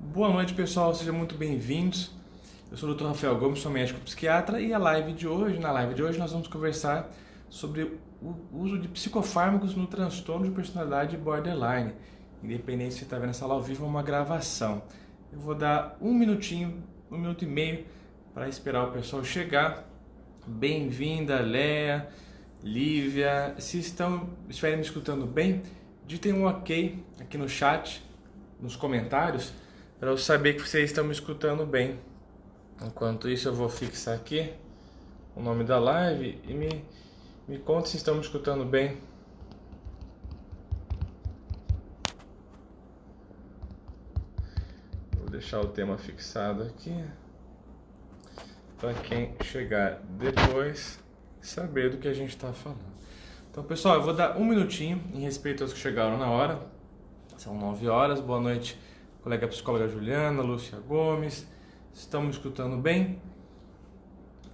Boa noite, pessoal, sejam muito bem-vindos. Eu sou o Dr. Rafael Gomes, sou médico psiquiatra e na live de hoje nós vamos conversar sobre o uso de psicofármacos no transtorno de personalidade borderline, independente se você está vendo essa aula ao vivo ou uma gravação. Eu vou dar um minutinho, 1 minuto e meio para esperar o pessoal chegar. Bem-vinda, Léa, Lívia. Se estiverem me escutando bem, ditem um ok aqui no chat, nos comentários, para eu saber que vocês estão me escutando bem. Enquanto isso, eu vou fixar aqui o nome da live e me conta se estão me escutando bem. Vou deixar o tema fixado aqui para quem chegar depois saber do que a gente está falando. Então, pessoal, eu vou dar um minutinho em respeito aos que chegaram na hora. São 9 horas. Boa noite, colega psicóloga Juliana, Lúcia Gomes. Estão me escutando bem?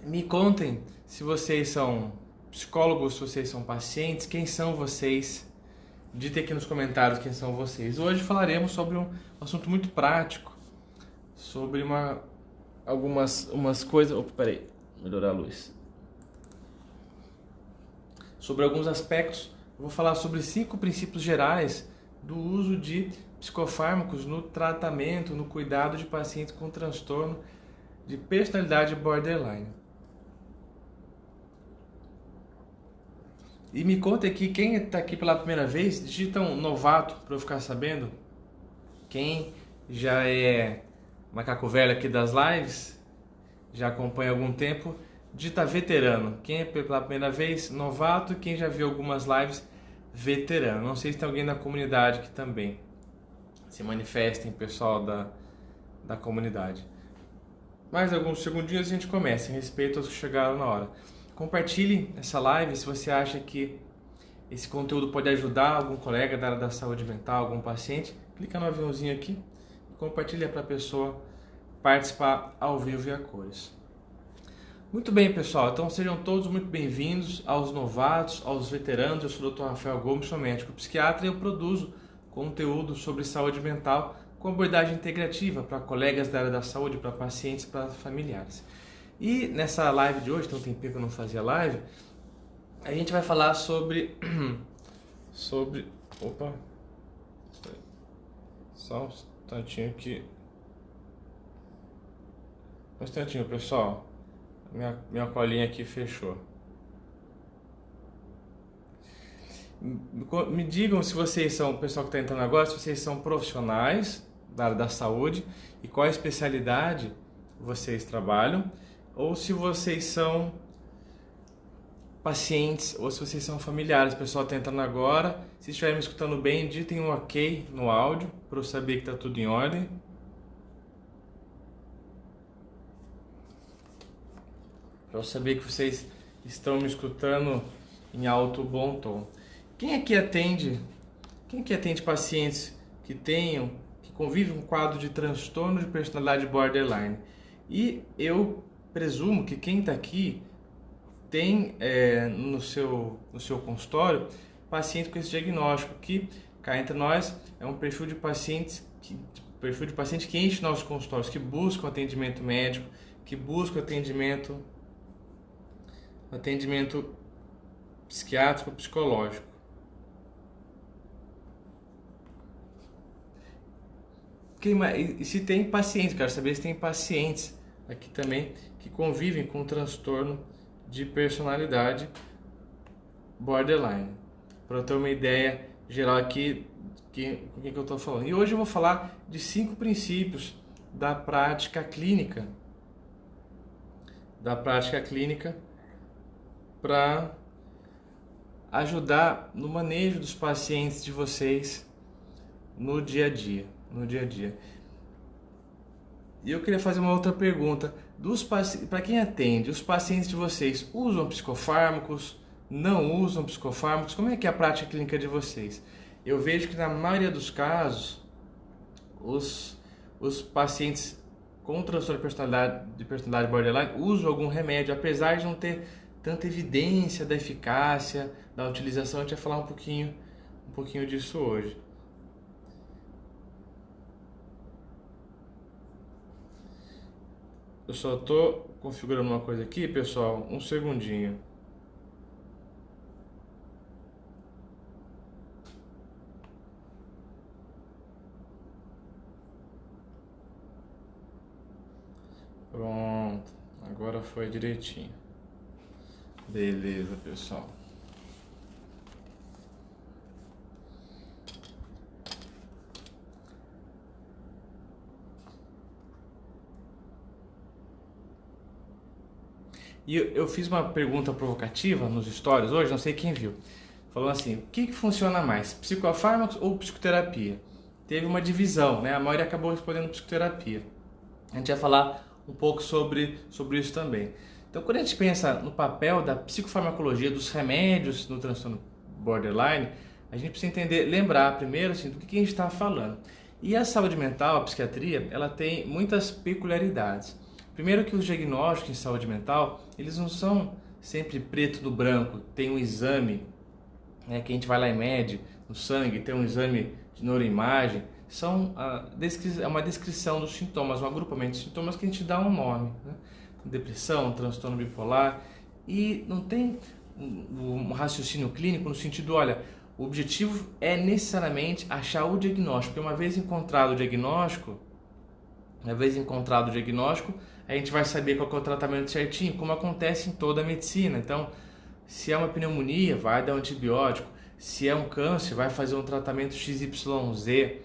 Me contem se vocês são psicólogos, se vocês são pacientes, quem são vocês? Ditem aqui nos comentários quem são vocês. Hoje falaremos sobre um assunto muito prático, sobre algumas coisas... Opa, peraí, melhorar a luz. Sobre alguns aspectos, eu vou falar sobre 5 princípios gerais do uso de psicofármacos no tratamento, no cuidado de pacientes com transtorno de personalidade borderline. E me conta aqui, quem está aqui pela primeira vez, digita um novato para eu ficar sabendo. Quem já é macaco velho aqui das lives, já acompanha há algum tempo, digita veterano. Quem é pela primeira vez, novato, e quem já viu algumas lives, veterano. Não sei se tem alguém na comunidade que também se manifestem, pessoal da comunidade. Mais alguns segundinhos e a gente começa, em respeito aos que chegaram na hora. Compartilhe essa live se você acha que esse conteúdo pode ajudar algum colega da área da saúde mental, algum paciente. Clica no aviãozinho aqui e compartilha para a pessoa participar ao vivo e a cores. Muito bem, pessoal, então sejam todos muito bem-vindos, aos novatos, aos veteranos. Eu sou o Dr. Rafael Gomes, sou médico psiquiatra e eu produzo conteúdo sobre saúde mental com abordagem integrativa para colegas da área da saúde, para pacientes, para familiares. E nessa live de hoje, tem um tempinho que eu não fazia live, a gente vai falar sobre... Opa! Só um instantinho aqui. Um instantinho, pessoal. Minha colinha aqui fechou. Me digam se vocês são, o pessoal que está entrando agora, se vocês são profissionais da área da saúde e qual especialidade vocês trabalham, ou se vocês são pacientes ou se vocês são familiares. O pessoal está entrando agora. Se estiverem me escutando bem, digitem um ok no áudio para eu saber que está tudo em ordem. Para eu saber que vocês estão me escutando em alto bom tom. Quem aqui atende pacientes que convivem com um quadro de transtorno de personalidade borderline? E eu presumo que quem está aqui tem no seu consultório paciente com esse diagnóstico, que cá entre nós é um perfil de paciente que enche nossos consultórios, que busca atendimento médico, que busca atendimento psiquiátrico, psicológico. E se tem pacientes, quero saber se tem pacientes aqui também que convivem com transtorno de personalidade borderline, para eu ter uma ideia geral aqui com quem que eu estou falando. E hoje eu vou falar de 5 princípios da prática clínica, para ajudar no manejo dos pacientes de vocês no dia a dia. E eu queria fazer uma outra pergunta. Para quem atende, os pacientes de vocês usam psicofármacos? Não usam psicofármacos? Como é que é a prática clínica de vocês? Eu vejo que na maioria dos casos, os pacientes com transtorno de personalidade borderline usam algum remédio, apesar de não ter tanta evidência da eficácia, da utilização. A gente vai falar um pouquinho disso hoje. Eu só tô configurando uma coisa aqui, pessoal, um segundinho. Pronto, agora foi direitinho. Beleza, pessoal. E eu fiz uma pergunta provocativa nos stories hoje, não sei quem viu. Falou assim, o que funciona mais, psicofármacos ou psicoterapia? Teve uma divisão, né? A maioria acabou respondendo psicoterapia. A gente vai falar um pouco sobre isso também. Então, quando a gente pensa no papel da psicofarmacologia, dos remédios no transtorno borderline, a gente precisa entender, lembrar primeiro assim, do que a gente está falando. E a saúde mental, a psiquiatria, ela tem muitas peculiaridades. Primeiro que os diagnósticos em saúde mental, eles não são sempre preto no branco. Tem um exame, né, que a gente vai lá e mede no sangue, tem um exame de neuroimagem. É uma descrição dos sintomas, um agrupamento de sintomas que a gente dá um nome, né? Depressão, transtorno bipolar, e não tem um raciocínio clínico no sentido, olha, o objetivo é necessariamente achar o diagnóstico, porque uma vez encontrado o diagnóstico, a gente vai saber qual é o tratamento certinho, como acontece em toda a medicina. Então, se é uma pneumonia, vai dar um antibiótico, se é um câncer, vai fazer um tratamento XYZ.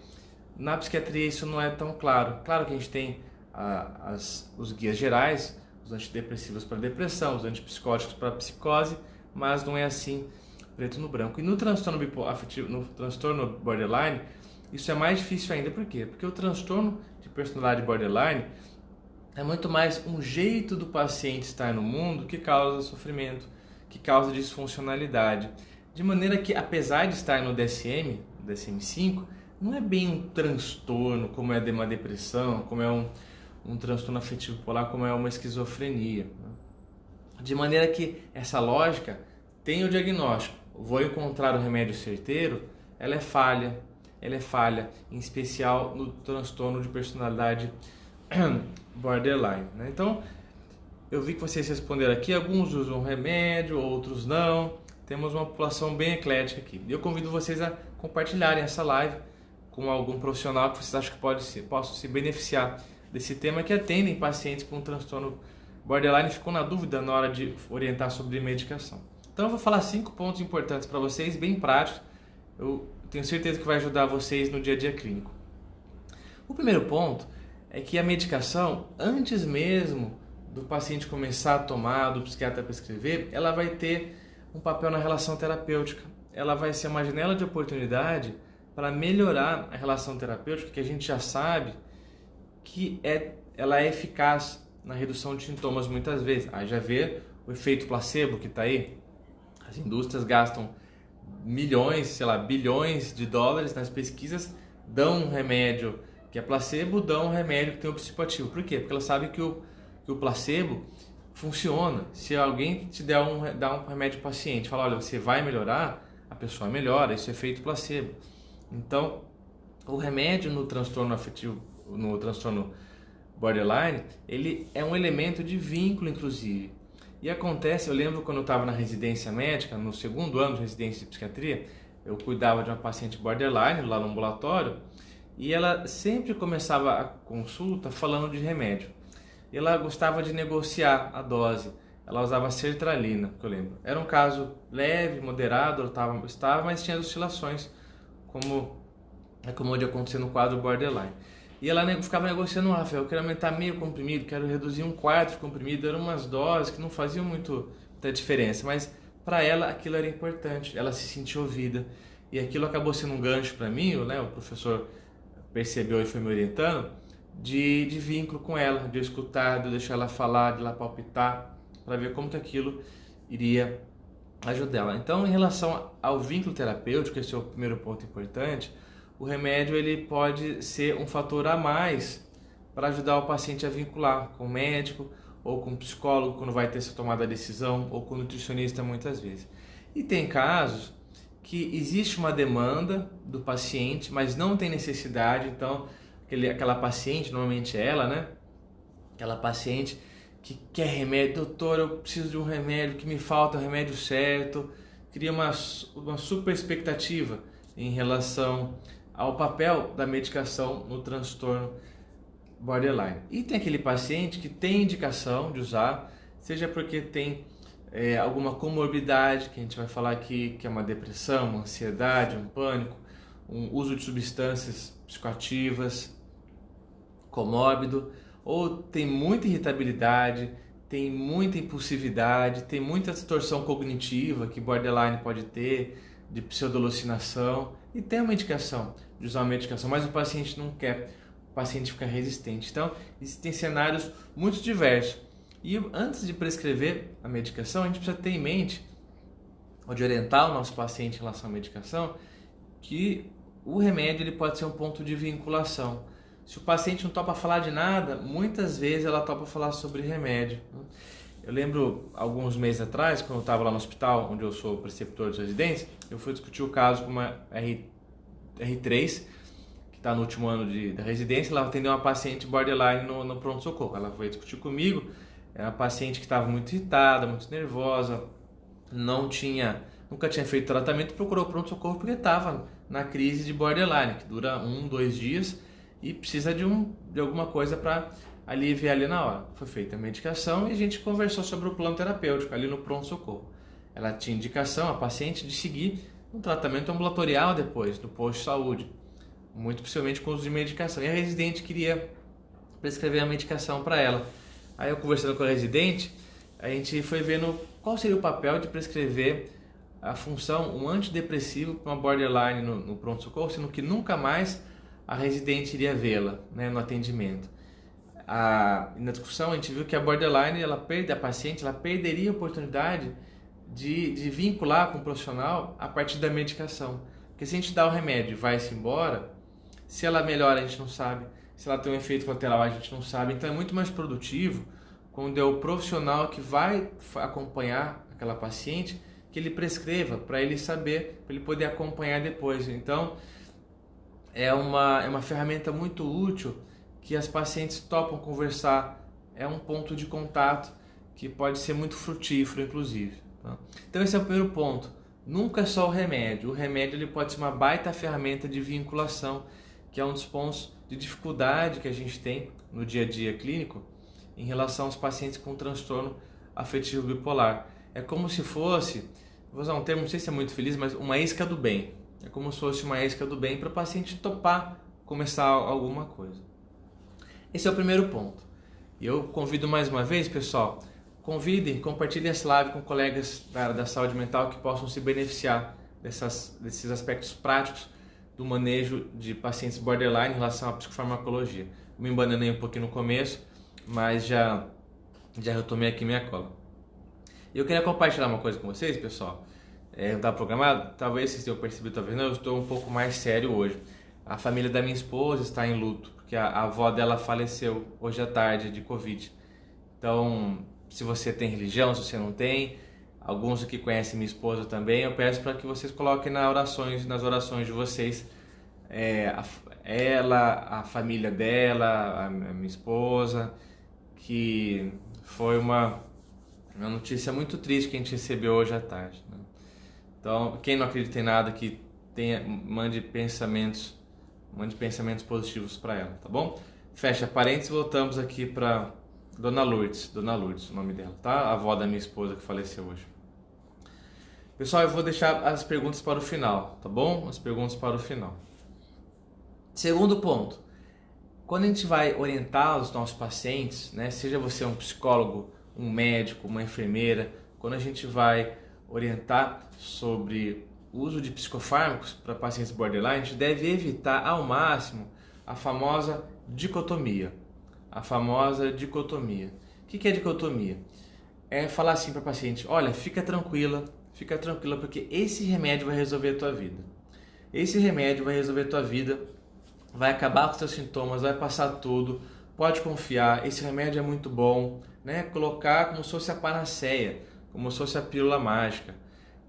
Na psiquiatria isso não é tão claro. Claro que a gente tem os guias gerais, os antidepressivos para depressão, os antipsicóticos para psicose, mas não é assim preto no branco. E no transtorno afetivo, no transtorno borderline, isso é mais difícil ainda. Por quê? Porque o transtorno de personalidade borderline é muito mais um jeito do paciente estar no mundo que causa sofrimento, que causa disfuncionalidade. De maneira que, apesar de estar no DSM-5, não é bem um transtorno como é uma depressão, como é um transtorno afetivo bipolar, como é uma esquizofrenia. De maneira que essa lógica tem o diagnóstico, vou encontrar o remédio certeiro, ela é falha, em especial no transtorno de personalidade borderline, né? Então, eu vi que vocês responderam aqui, alguns usam remédio, outros não. Temos uma população bem eclética aqui. Eu convido vocês a compartilharem essa live com algum profissional que vocês acham que possa se beneficiar desse tema, que atendem pacientes com transtorno borderline e ficam na dúvida na hora de orientar sobre medicação. Então eu vou falar 5 pontos importantes para vocês, bem práticos. Eu tenho certeza que vai ajudar vocês no dia a dia clínico. O primeiro ponto é que a medicação, antes mesmo do paciente começar a tomar, do psiquiatra prescrever, ela vai ter um papel na relação terapêutica. Ela vai ser uma janela de oportunidade para melhorar a relação terapêutica, que a gente já sabe que ela é eficaz na redução de sintomas muitas vezes. Aí já vê o efeito placebo que está aí. As indústrias gastam milhões, bilhões de dólares nas pesquisas, dão um remédio que é placebo, dão um remédio que tem o psicoativo. Por quê? Porque elas sabem que o placebo funciona. Se alguém te dá um remédio para o paciente, fala, olha, você vai melhorar, a pessoa melhora, isso é efeito placebo. Então, o remédio no transtorno afetivo, no transtorno borderline, ele é um elemento de vínculo, inclusive. E acontece, eu lembro quando eu estava na residência médica, no segundo ano de residência de psiquiatria, eu cuidava de uma paciente borderline lá no ambulatório, e ela sempre começava a consulta falando de remédio. Ela gostava de negociar a dose. Ela usava sertralina, que eu lembro. Era um caso leve, moderado, estava, mas tinha oscilações, como é comum de acontecer no quadro borderline. E ela ficava negociando, Rafael, eu quero aumentar meio comprimido, quero reduzir 1/4 de comprimido. Eram umas doses que não faziam muita diferença, mas para ela aquilo era importante, ela se sentiu ouvida. E aquilo acabou sendo um gancho para mim, né? O professor percebeu e foi me orientando, de vínculo com ela, de eu escutar, de eu deixar ela falar, de ela palpitar, para ver como que aquilo iria ajudar ela. Então, em relação ao vínculo terapêutico, esse é o primeiro ponto importante, o remédio ele pode ser um fator a mais para ajudar o paciente a vincular com o médico ou com o psicólogo quando vai ter essa tomada de decisão, ou com o nutricionista muitas vezes. E tem casos que existe uma demanda do paciente, mas não tem necessidade, então aquela paciente, normalmente ela, né? aquela paciente que quer remédio, doutor, eu preciso de um remédio, que me falta o remédio certo, cria uma super expectativa em relação ao papel da medicação no transtorno borderline. E tem aquele paciente que tem indicação de usar, seja porque tem alguma comorbidade, que a gente vai falar aqui, que é uma depressão, uma ansiedade, um pânico, um uso de substâncias psicoativas, comórbido, ou tem muita irritabilidade, tem muita impulsividade, tem muita distorção cognitiva que borderline pode ter, de pseudoalucinação, e tem uma indicação de usar uma medicação, mas o paciente não quer, o paciente fica resistente. Então, existem cenários muito diversos. E antes de prescrever a medicação, a gente precisa ter em mente, ou de orientar o nosso paciente em relação à medicação, que o remédio ele pode ser um ponto de vinculação. Se o paciente não topa falar de nada, muitas vezes ela topa falar sobre remédio. Eu lembro, alguns meses atrás, quando eu estava lá no hospital, onde eu sou preceptor de residência, eu fui discutir o caso com uma R3, que está no último ano da residência. Ela atendeu uma paciente borderline no pronto-socorro. Ela foi discutir comigo, era uma paciente que estava muito irritada, muito nervosa, nunca tinha feito tratamento, procurou o pronto-socorro porque estava na crise de borderline, que dura 1-2 dias, e precisa de alguma coisa para aliviar ali na hora. Foi feita a medicação e a gente conversou sobre o plano terapêutico ali no pronto-socorro. Ela tinha indicação, a paciente, de seguir um tratamento ambulatorial depois, no posto de saúde, muito possivelmente com uso de medicação. E a residente queria prescrever a medicação para ela. Aí eu conversando com a residente, a gente foi vendo qual seria o papel de prescrever a função, um antidepressivo para uma borderline no pronto-socorro, sendo que nunca mais a residente iria vê-la, né, no atendimento. Na discussão a gente viu que a borderline, a paciente perderia a oportunidade de vincular com o profissional a partir da medicação. Porque se a gente dá o remédio e vai-se embora, se ela melhora a gente não sabe, se ela tem um efeito colateral a gente não sabe. Então é muito mais produtivo quando é o profissional que vai acompanhar aquela paciente, que ele prescreva, para ele saber, para ele poder acompanhar depois. Então é uma ferramenta muito útil, que as pacientes topam conversar, é um ponto de contato que pode ser muito frutífero, inclusive. Tá? Então esse é o primeiro ponto. Nunca é só o remédio. O remédio ele pode ser uma baita ferramenta de vinculação, que é um dos pontos de dificuldade que a gente tem no dia a dia clínico em relação aos pacientes com transtorno afetivo bipolar. É como se fosse, vou usar um termo, não sei se é muito feliz, mas uma isca do bem. É como se fosse uma isca do bem para o paciente topar começar alguma coisa. Esse é o primeiro ponto. E eu convido mais uma vez, pessoal, compartilhem essa live com colegas da área da saúde mental que possam se beneficiar desses aspectos práticos do manejo de pacientes borderline em relação à psicofarmacologia. Me embananei um pouquinho no começo, mas já retomei aqui minha cola. Eu queria compartilhar uma coisa com vocês, pessoal. Não estava programado? Talvez vocês tenham percebido, talvez não. Eu estou um pouco mais sério hoje. A família da minha esposa está em luto, porque a avó dela faleceu hoje à tarde de Covid. Então, se você tem religião, se você não tem, alguns aqui conhecem minha esposa também, eu peço para que vocês coloquem nas orações de vocês, a família dela, a minha esposa, que foi uma notícia muito triste que a gente recebeu hoje à tarde, né? Então, quem não acredita em nada, que mande pensamentos positivos para ela, tá bom? Fecha parênteses, voltamos aqui para Dona Lourdes, o nome dela, tá? A avó da minha esposa que faleceu hoje. Pessoal, eu vou deixar as perguntas para o final, tá bom? As perguntas para o final. Segundo ponto, quando a gente vai orientar os nossos pacientes, né, seja você um psicólogo, um médico, uma enfermeira, quando a gente vai orientar sobre o uso de psicofármacos para pacientes borderline, a gente deve evitar ao máximo a famosa dicotomia. O que é dicotomia? É falar assim para a paciente: olha, fica tranquila, porque esse remédio vai resolver a tua vida. Esse remédio vai resolver a tua vida, vai acabar com os teus sintomas, vai passar tudo, pode confiar, esse remédio é muito bom, né? Colocar como se fosse a panaceia, como se fosse a pílula mágica,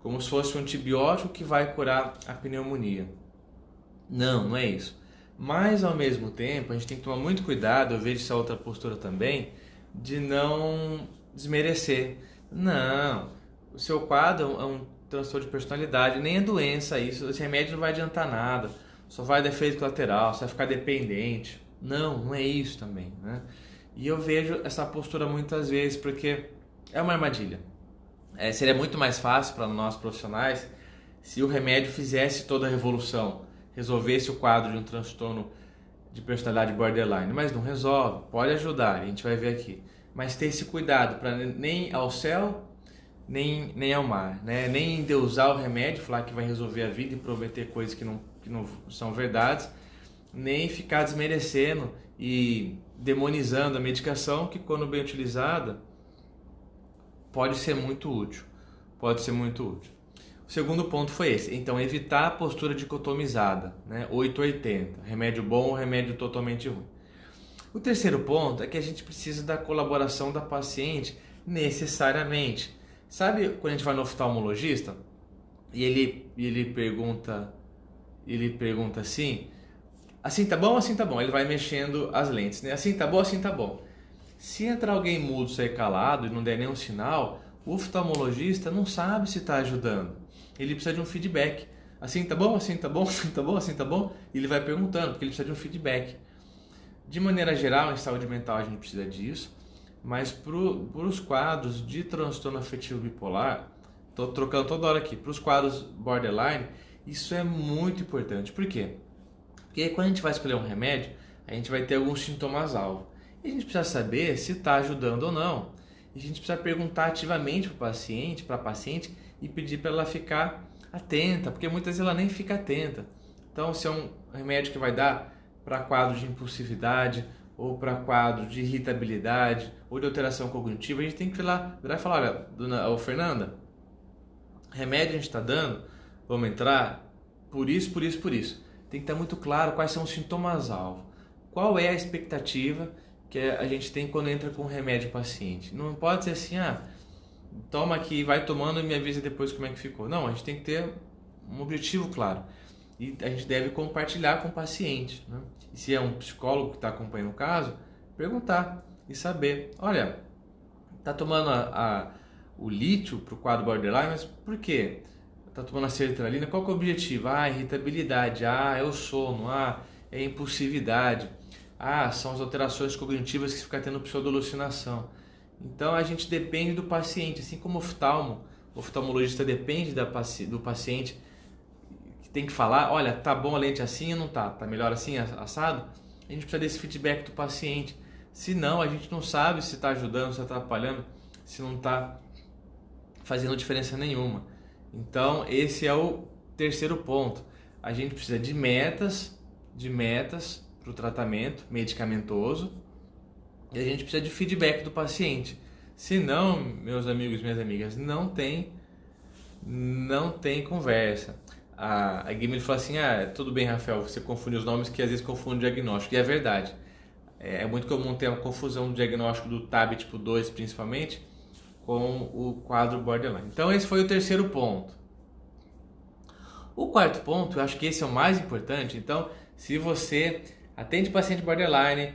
como se fosse um antibiótico que vai curar a pneumonia. Não, não é isso. Mas ao mesmo tempo, a gente tem que tomar muito cuidado, eu vejo essa outra postura também, de não desmerecer. Não, o seu quadro é um transtorno de personalidade, nem é doença isso, esse remédio não vai adiantar nada, só vai dar efeito colateral, você vai ficar dependente. Não, não é isso também, né? E eu vejo essa postura muitas vezes porque é uma armadilha. Seria muito mais fácil para nós profissionais se o remédio fizesse toda a revolução, resolvesse o quadro de um transtorno de personalidade borderline, mas não resolve, pode ajudar, a gente vai ver aqui. Mas ter esse cuidado para nem ao céu, nem ao mar, né? Nem endeusar o remédio, falar que vai resolver a vida e prometer coisas que não são verdades, nem ficar desmerecendo e demonizando a medicação que, quando bem utilizada, pode ser muito útil. Pode ser muito útil. O segundo ponto foi esse. Então, evitar a postura dicotomizada, né? 880, remédio bom ou remédio totalmente ruim. O terceiro ponto é que a gente precisa da colaboração da paciente necessariamente. Sabe quando a gente vai no oftalmologista e ele pergunta assim tá bom, assim tá bom. Ele vai mexendo as lentes, né? Assim tá bom, assim tá bom. Se entrar alguém mudo, sair calado e não der nenhum sinal, o oftalmologista não sabe se está ajudando. Ele precisa de um feedback. Assim tá bom, assim tá bom, assim tá bom, assim tá bom. E ele vai perguntando, porque ele precisa de um feedback. De maneira geral, em saúde mental a gente precisa disso, mas para os quadros de transtorno afetivo bipolar, estou trocando toda hora aqui, para os quadros borderline, isso é muito importante. Por quê? Porque quando a gente vai escolher um remédio, a gente vai ter alguns sintomas-alvo. E a gente precisa saber se está ajudando ou não. E a gente precisa perguntar ativamente para a paciente e pedir para ela ficar atenta, porque muitas vezes ela nem fica atenta. Então, se é um remédio que vai dar para quadro de impulsividade, ou para quadro de irritabilidade, ou de alteração cognitiva, a gente tem que virar e falar, olha, dona Fernanda, remédio a gente está dando, vamos entrar por isso, por isso, por isso. Tem que estar muito claro quais são os sintomas-alvo. Qual é a expectativa que a gente tem quando entra com remédio paciente? Não pode ser assim, toma aqui, vai tomando e me avisa depois como é que ficou. Não, a gente tem que ter um objetivo claro. E a gente deve compartilhar com o paciente, né? E se é um psicólogo que está acompanhando o caso, perguntar e saber, olha, está tomando o lítio para o quadro borderline, mas por quê? Está tomando a sertralina, qual que é o objetivo? Irritabilidade, é o sono, é a impulsividade, são as alterações cognitivas que fica tendo pseudo-alucinação. Então a gente depende do paciente, assim como o oftalmologista depende do paciente, tem que falar, olha, tá bom a lente assim ou não tá melhor assim, assado? A gente precisa desse feedback do paciente. Senão, a gente não sabe se está ajudando, se está atrapalhando, se não está fazendo diferença nenhuma. Então, esse é o terceiro ponto. A gente precisa de metas para o tratamento medicamentoso e a gente precisa de feedback do paciente. Senão, meus amigos e minhas amigas, não tem conversa. A Guilherme falou assim, tudo bem, Rafael, você confunde os nomes que às vezes confunde o diagnóstico. E é verdade. É muito comum ter uma confusão do diagnóstico do TAB tipo 2, principalmente, com o quadro borderline. Então esse foi o terceiro ponto. O quarto ponto, eu acho que esse é o mais importante. Então, se você atende paciente borderline,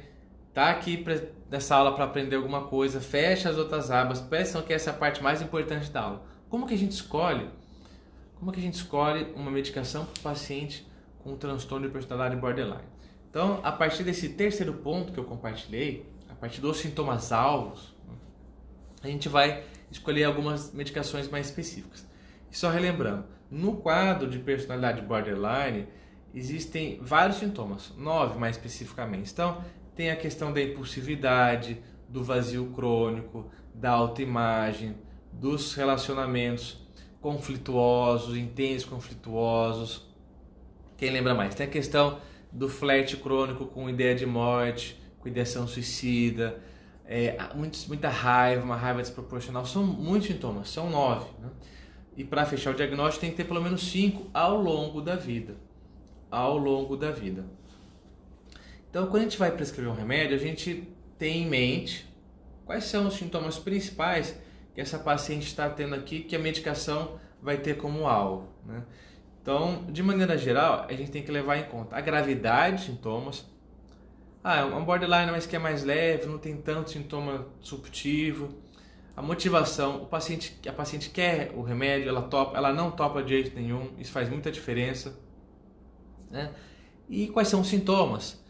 está aqui nessa aula para aprender alguma coisa, fecha as outras abas, presta atenção que essa é a parte mais importante da aula. Como que a gente escolhe uma medicação para o paciente com transtorno de personalidade borderline? Então, a partir desse terceiro ponto que eu compartilhei, a partir dos sintomas alvos, a gente vai escolher algumas medicações mais específicas. E só relembrando, no quadro de personalidade borderline, existem vários sintomas, 9 mais especificamente. Então, tem a questão da impulsividade, do vazio crônico, da autoimagem, dos relacionamentos conflituosos, intensos conflituosos. Quem lembra mais? Tem a questão do flerte crônico com ideia de morte, com ideação suicida, muita raiva, uma raiva desproporcional. São muitos sintomas, são 9. Né? E para fechar o diagnóstico tem que ter pelo menos 5 ao longo da vida. Então, quando a gente vai prescrever um remédio, a gente tem em mente quais são os sintomas principais que essa paciente está tendo aqui, que a medicação vai ter como alvo. Né? Então, de maneira geral, a gente tem que levar em conta a gravidade dos sintomas, é um borderline, mas que é mais leve, não tem tanto sintoma disruptivo. A motivação, a paciente quer o remédio, ela não topa de jeito nenhum, isso faz muita diferença, né? E quais são os sintomas?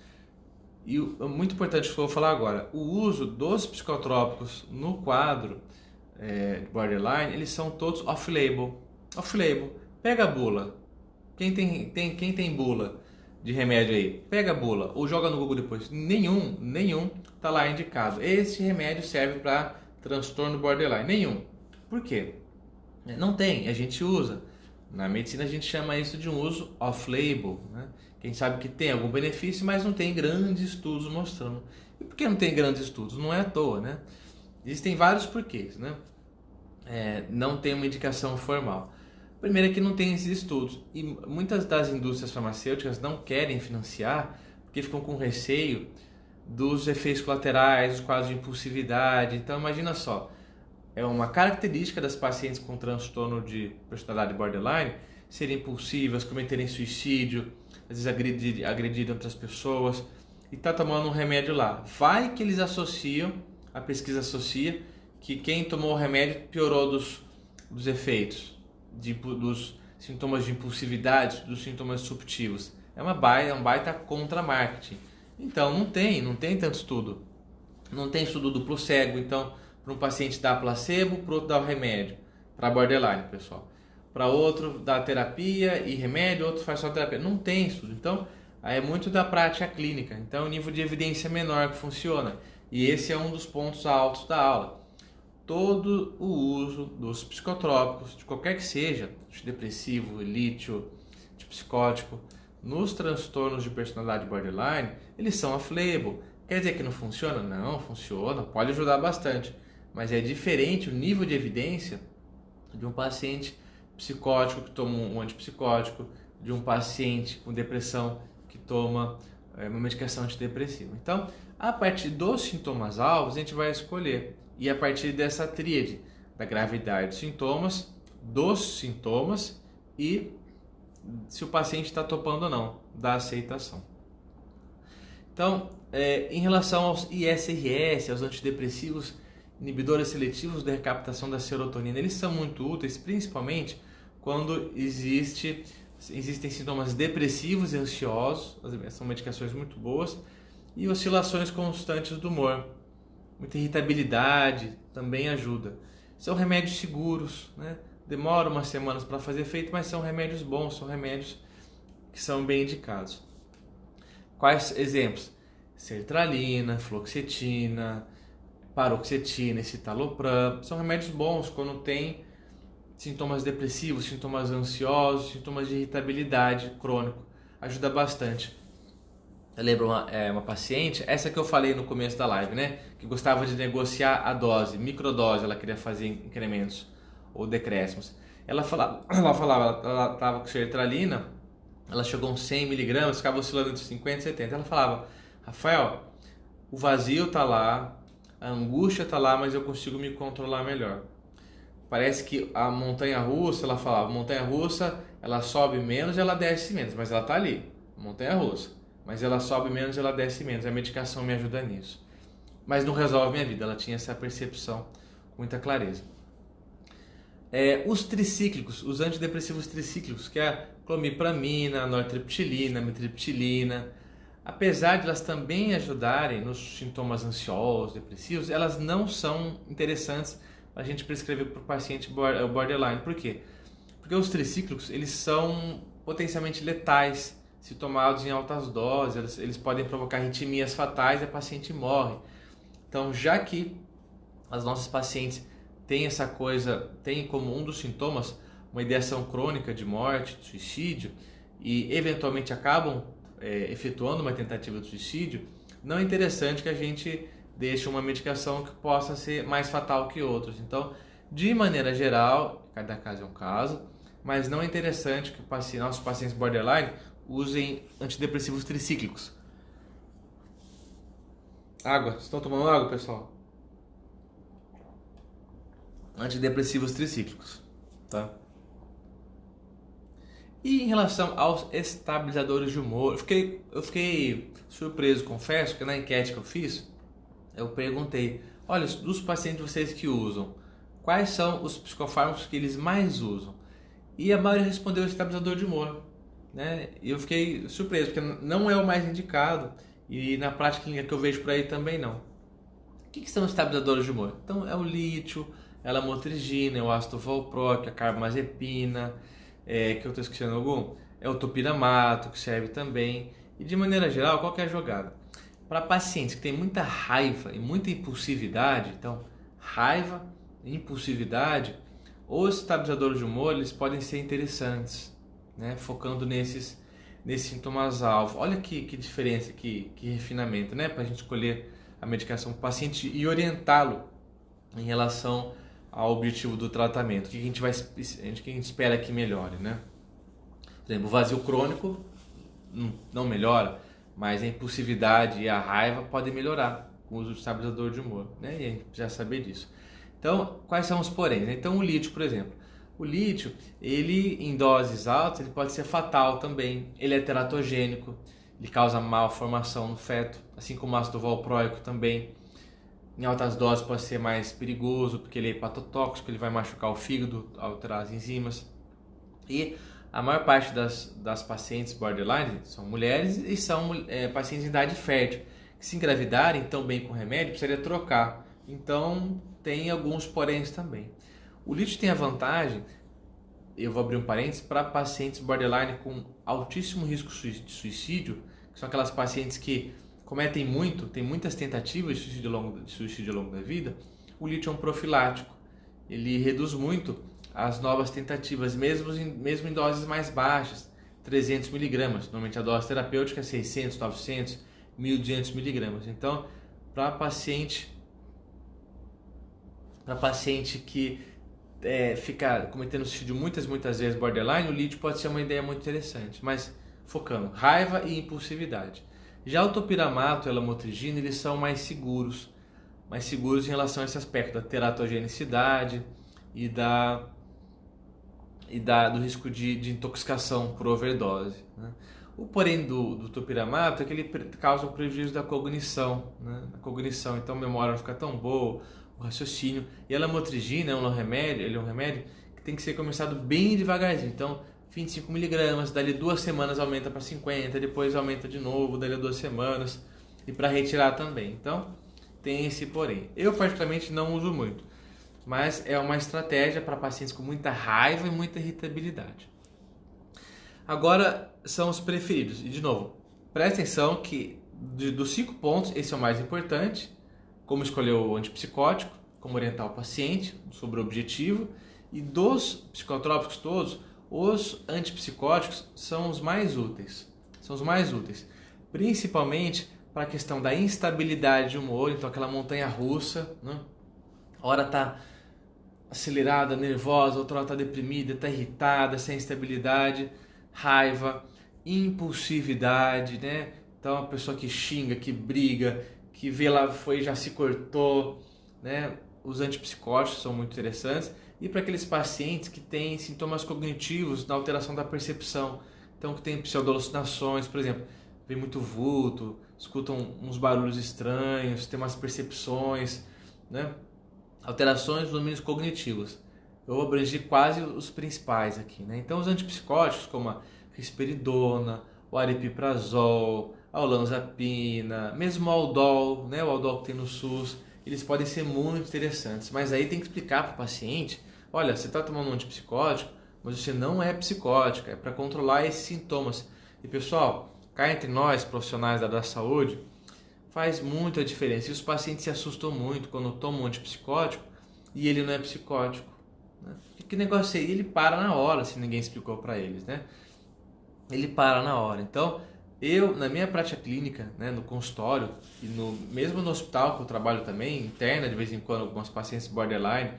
E muito importante que eu vou falar agora, o uso dos psicotrópicos no quadro borderline, eles são todos off-label. Off-label, pega a bula. Quem tem bula de remédio aí, pega a bula ou joga no Google depois. Nenhum tá lá indicado. Esse remédio serve para transtorno borderline. Nenhum. Por quê? Não tem, a gente usa. Na medicina a gente chama isso de um uso off-label, né? Quem sabe que tem algum benefício, mas não tem grandes estudos mostrando. E por que não tem grandes estudos? Não é à toa, né? Existem vários porquês, né? Não tem uma indicação formal. Primeiro é que não tem esses estudos e muitas das indústrias farmacêuticas não querem financiar porque ficam com receio dos efeitos colaterais, dos quadros de impulsividade. Então imagina só, é uma característica das pacientes com transtorno de personalidade borderline serem impulsivas, cometerem suicídio, às vezes agredirem outras pessoas e tá tomando um remédio lá. Vai que eles associam, a pesquisa associa, que quem tomou o remédio piorou dos efeitos, dos sintomas de impulsividade, dos sintomas disruptivos. É um baita contra-marketing. Então não tem tanto estudo. Não tem estudo duplo cego, então para um paciente dá placebo, para outro dá o remédio. Para borderline, pessoal. Para outro dá terapia e remédio, outro faz só terapia. Não tem estudo. Então é muito da prática clínica. Então o nível de evidência é menor que funciona. E esse é um dos pontos altos da aula. Todo o uso dos psicotrópicos, de qualquer que seja, antidepressivo, lítio, antipsicótico, nos transtornos de personalidade borderline, eles são off-label. Quer dizer que não funciona? Não, funciona, pode ajudar bastante. Mas é diferente o nível de evidência de um paciente psicótico que toma um antipsicótico, de um paciente com depressão que toma uma medicação antidepressiva. Então, a partir dos sintomas alvos, a gente vai escolher. E a partir dessa tríade da gravidade dos sintomas e se o paciente está topando ou não, da aceitação. Então, em relação aos ISRS, aos antidepressivos inibidores seletivos da recaptação da serotonina, eles são muito úteis, principalmente quando existem sintomas depressivos e ansiosos, são medicações muito boas, e oscilações constantes do humor. Muita irritabilidade também ajuda. São remédios seguros, né? Demora umas semanas para fazer efeito, mas são remédios bons, são remédios que são bem indicados. Quais exemplos? Sertralina, fluoxetina, paroxetina, escitalopram, são remédios bons quando tem sintomas depressivos, sintomas ansiosos, sintomas de irritabilidade crônico. Ajuda bastante. Eu lembro uma paciente, essa que eu falei no começo da live, né? Que gostava de negociar a dose, microdose, ela queria fazer incrementos ou decréscimos. Ela estava com sertralina, ela chegou a uns 100 miligramas, ficava oscilando entre 50 e 70. Ela falava, Rafael, o vazio tá lá, a angústia tá lá, mas eu consigo me controlar melhor. Parece que a montanha-russa, ela falava, montanha-russa, ela sobe menos e ela desce menos, mas ela tá ali, montanha-russa. Mas ela sobe menos e ela desce menos. A medicação me ajuda nisso. Mas não resolve minha vida. Ela tinha essa percepção com muita clareza. Os tricíclicos, os antidepressivos tricíclicos, que é a clomipramina, a nortriptilina, a mitriptilina, apesar de elas também ajudarem nos sintomas ansiosos, depressivos, elas não são interessantes para a gente prescrever para o paciente borderline. Por quê? Porque os tricíclicos, eles são potencialmente letais. Se tomados em altas doses, eles podem provocar arritmias fatais e a paciente morre. Então, já que as nossas pacientes têm como um dos sintomas uma ideação crônica de morte, de suicídio, e eventualmente acabam efetuando uma tentativa de suicídio, não é interessante que a gente deixe uma medicação que possa ser mais fatal que outras. Então, de maneira geral, cada caso é um caso, mas não é interessante que nossos pacientes borderline usem antidepressivos tricíclicos. Água. Vocês estão tomando água, pessoal? Antidepressivos tricíclicos, tá? E em relação aos estabilizadores de humor, eu fiquei surpreso, confesso, que na enquete que eu fiz, eu perguntei, olha, dos pacientes de vocês que usam, quais são os psicofármacos que eles mais usam? E a maioria respondeu estabilizador de humor, né? E eu fiquei surpreso, porque não é o mais indicado, e na prática clínica que eu vejo por aí também não. O que são os estabilizadores de humor? Então é o lítio, é a lamotrigina, é o ácido valproico, a carbamazepina, que eu estou esquecendo algum? É o topiramato, que serve também. E de maneira geral, qual que é a jogada? Para pacientes que têm muita raiva e muita impulsividade, então raiva e impulsividade, os estabilizadores de humor eles podem ser interessantes, né? Focando nesses sintomas-alvo. Olha que diferença, que refinamento, né? Para a gente escolher a medicação para o paciente e orientá-lo em relação ao objetivo do tratamento. O que a gente espera que melhore, né? Por exemplo, o vazio crônico não melhora, mas a impulsividade e a raiva podem melhorar com o uso de estabilizador de humor, né? E a gente precisa saber disso. Então, quais são os poréns? Então, o lítio, por exemplo. O lítio, ele em doses altas, ele pode ser fatal também. Ele é teratogênico, ele causa malformação no feto, assim como o ácido valproico também. Em altas doses pode ser mais perigoso, porque ele é hepatotóxico, ele vai machucar o fígado, alterar as enzimas. E a maior parte das pacientes borderline são mulheres e são pacientes em idade fértil, que se engravidarem tão bem com o remédio, precisaria trocar. Então, tem alguns poréns também. O lítio tem a vantagem, eu vou abrir um parênteses, para pacientes borderline com altíssimo risco de suicídio, que são aquelas pacientes que cometem muito, tem muitas tentativas de suicídio ao longo da vida. O lítio é um profilático, ele reduz muito as novas tentativas, mesmo em doses mais baixas, 300 miligramas. Normalmente a dose terapêutica é 600, 900, 1.200 miligramas. Então, para paciente que fica cometendo suicídio muitas vezes borderline, o lítio pode ser uma ideia muito interessante, mas focando raiva e impulsividade. Já o topiramato e a lamotrigina, eles são mais seguros em relação a esse aspecto da teratogenicidade e do risco de intoxicação por overdose, né? O porém do topiramato é que ele causa um prejuízo da cognição, né? Então a memória não fica tão boa, o raciocínio. E a lamotrigina ele é um remédio que tem que ser começado bem devagarzinho. Então, 25 miligramas, dali 2 semanas aumenta para 50, depois aumenta de novo, dali 2 semanas, e para retirar também. Então, tem esse porém. Eu particularmente não uso muito, mas é uma estratégia para pacientes com muita raiva e muita irritabilidade. Agora são os preferidos. E de novo, presta atenção que dos 5 pontos, esse é o mais importante. Como escolher o antipsicótico, como orientar o paciente sobre o objetivo. E dos psicotrópicos todos, os antipsicóticos são os mais úteis. Principalmente para a questão da instabilidade de humor, então aquela montanha russa, né? Hora está acelerada, nervosa, outra hora está deprimida, está irritada, sem estabilidade, raiva, impulsividade, né? Então a pessoa que xinga, que briga, que vê lá foi já se cortou, né? Os antipsicóticos são muito interessantes. E para aqueles pacientes que têm sintomas cognitivos na alteração da percepção, então que tem pseudo-alucinações, por exemplo, vê muito vulto, escutam uns barulhos estranhos, tem umas percepções, né? Alterações dos domínios cognitivos. Eu abrangi quase os principais aqui, né? Então os antipsicóticos como a risperidona, o aripiprazol, a olanzapina, mesmo o Aldol, né? O Aldol que tem no SUS, eles podem ser muito interessantes, mas aí tem que explicar para o paciente, olha, você está tomando um antipsicótico, mas você não é psicótico, é para controlar esses sintomas. E pessoal, cá entre nós, profissionais da saúde, faz muita diferença. E os pacientes se assustam muito quando tomam um antipsicótico e ele não é psicótico, né? Que negócio é? Ele para na hora, se ninguém explicou para eles, né? Ele para na hora. Então, eu, na minha prática clínica, né, no consultório e mesmo no hospital que eu trabalho também, interna de vez em quando alguns pacientes borderline,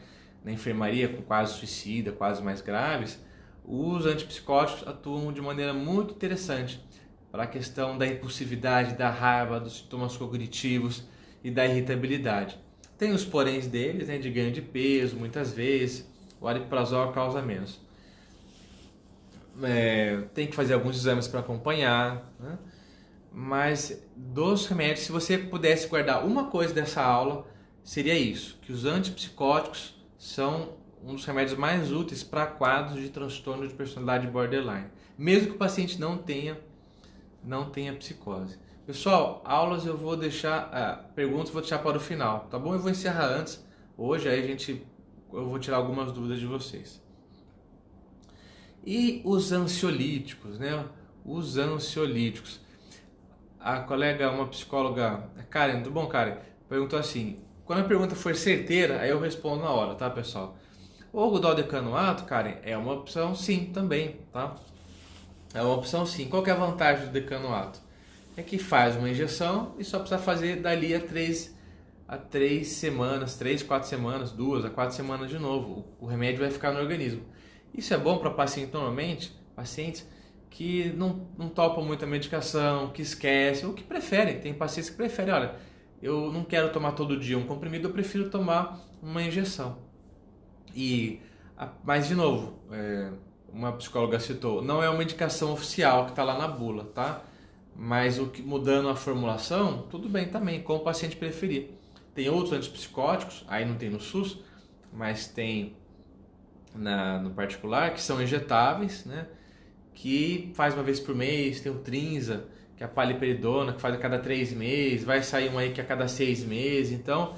na enfermaria com quadros suicida, quadros mais graves, os antipsicóticos atuam de maneira muito interessante para a questão da impulsividade, da raiva, dos sintomas cognitivos e da irritabilidade. Tem os poréns deles, né, de ganho de peso, muitas vezes, o aripiprazol causa menos. tem que fazer alguns exames para acompanhar, né? Mas dos remédios, se você pudesse guardar uma coisa dessa aula, seria isso, que os antipsicóticos são um dos remédios mais úteis para quadros de transtorno de personalidade borderline, mesmo que o paciente não tenha psicose. Pessoal, aulas eu vou deixar, perguntas eu vou deixar para o final, tá bom? Eu vou encerrar antes, hoje, aí eu vou tirar algumas dúvidas de vocês. E os ansiolíticos, né? Os ansiolíticos. A colega, uma psicóloga, Karen, tudo bom, Karen? Perguntou assim, quando a pergunta for certeira, aí eu respondo na hora, tá, pessoal? O algodaldecanoato, Karen, é uma opção sim também, tá? É uma opção sim. Qual que é a vantagem do decanoato? É que faz uma injeção e só precisa fazer dali a 3 semanas, 3, 4 semanas, 2 a 4 semanas de novo. O remédio vai ficar no organismo. Isso é bom para pacientes que não topam muita medicação, que esquecem, ou que preferem. Tem pacientes que preferem, olha, eu não quero tomar todo dia um comprimido, eu prefiro tomar uma injeção. Mas, de novo, uma psicóloga citou, não é uma indicação oficial que está lá na bula, tá? Mas mudando a formulação, tudo bem também, como o paciente preferir. Tem outros antipsicóticos, aí não tem no SUS, mas tem no particular, que são injetáveis, né? Que faz uma vez por mês, tem o Trinza, que é a paliperidona, que faz a cada 3 meses, vai sair um aí que é a cada 6 meses. Então,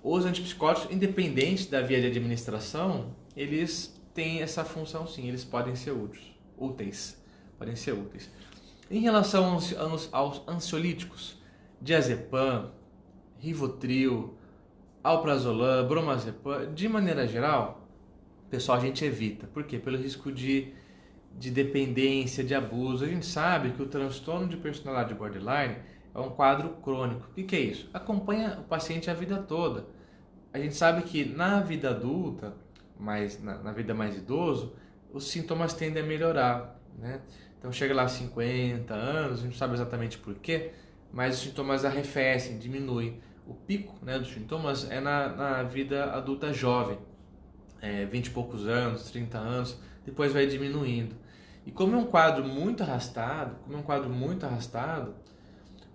os antipsicóticos, independente da via de administração, eles têm essa função sim, eles podem ser úteis. Podem ser úteis. Em relação aos ansiolíticos, diazepam, Rivotril, alprazolam, bromazepam, de maneira geral, pessoal, a gente evita. Por quê? Pelo risco de dependência, de abuso. A gente sabe que o transtorno de personalidade borderline é um quadro crônico. O que é isso? Acompanha o paciente a vida toda. A gente sabe que na vida adulta, mas na vida mais idoso, os sintomas tendem a melhorar, né? Então chega lá a 50 anos, a gente não sabe exatamente por quê, mas os sintomas arrefecem, diminuem. O pico, né, dos sintomas é na vida adulta jovem, 20 e poucos anos, 30 anos, depois vai diminuindo. E como é um quadro muito arrastado,